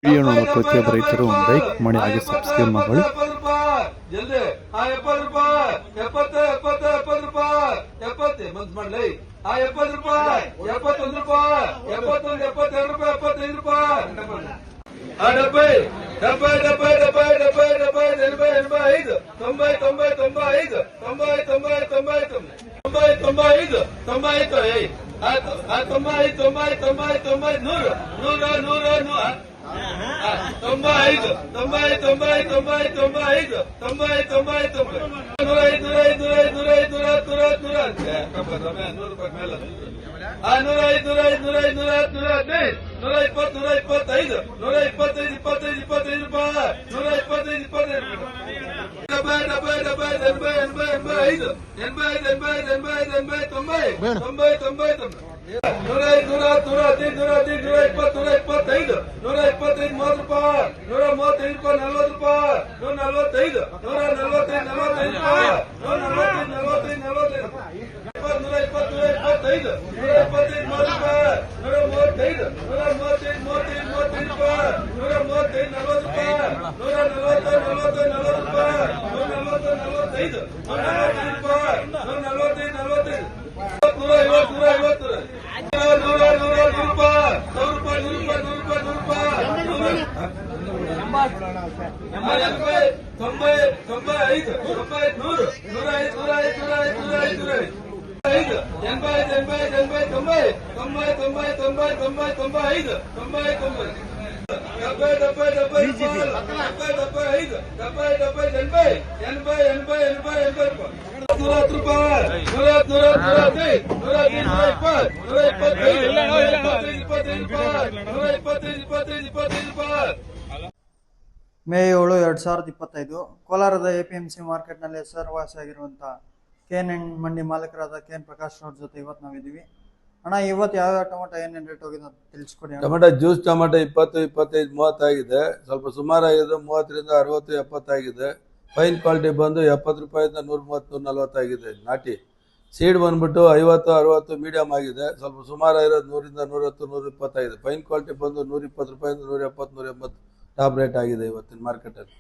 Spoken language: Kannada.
ವಿಡಿಯೋ ನೋಡೋ ಪ್ರತಿಯೊಬ್ಬ ರೈತರು ಒಂದು ಲೈಕ್ ಮಾಡಿ ಹಾಗೆ ಸಬ್ಸ್ಕ್ರೈಬ್ ಮಾಡಿ. ಜಲ್ದಿ 70 ರೂಪಾಯಿ 70 70 70 ರೂಪಾಯಿ 70 ಮನ್ಸ್ ಮಾಡ್ಲಿ 70 ರೂಪಾಯಿ 71 ರೂಪಾಯಿ 71 72 ರೂಪಾಯಿ 75 ರೂಪಾಯಿ 70 70 70 70 70 85 90 90 95 90 90 95 90 95 90 90 90 100 100 95 90 90 90 95 90 90 ಮೇ 7, 2025 ಕೋಲಾರದ ಎಪಿಎಂಸಿ ಮಾರ್ಕೆಟ್ನಲ್ಲಿ ಹೆಸರುವಾಸಿಯಾಗಿರುವಂಥ KN ಮಂಡಿ ಮಾಲೀಕರಾದ KN ಪ್ರಕಾಶ್ ಅವ್ರ ಜೊತೆ ಇವತ್ತು ನಾವಿದ್ದೀವಿ. ಅಣ್ಣ, ಇವತ್ತು ಯಾವ್ಯಾವ ಟೊಮೆಟೊ ಏನೇನು ರೇಟ್ ಹೋಗಿದೆ ಅಂತ ತಿಳಿಸ್ಕೊಡಿ. ಟೊಮೆಟೊ ಜ್ಯೂಸ್ ಟೊಮೆಟೊ 20, 25, 30 ಆಗಿದೆ. ಸ್ವಲ್ಪ ಸುಮಾರಾಗಿದೆ, 30ರಿಂದ 60, 70 ಆಗಿದೆ. ಫೈನ್ ಕ್ವಾಲಿಟಿ ಬಂದು 70 ರೂಪಾಯಿಂದ 130, 140 ಆಗಿದೆ ನಾಟಿ. ಸೀಡ್ ಬಂದ್ಬಿಟ್ಟು 50, 60 ಮೀಡಿಯಮ್ ಆಗಿದೆ. ಸ್ವಲ್ಪ ಸುಮಾರಾಗಿರೋದು 100ರಿಂದ 110, 120 ಆಗಿದೆ. ಫೈನ್ ಕ್ವಾಲಿಟಿ ಬಂದು 120 ರೂಪಾಯಿಂದ 170, 180 ಟಾಪ್ ರೇಟ್ ಆಗಿದೆ ಇವತ್ತಿನ ಮಾರ್ಕೆಟಲ್ಲಿ.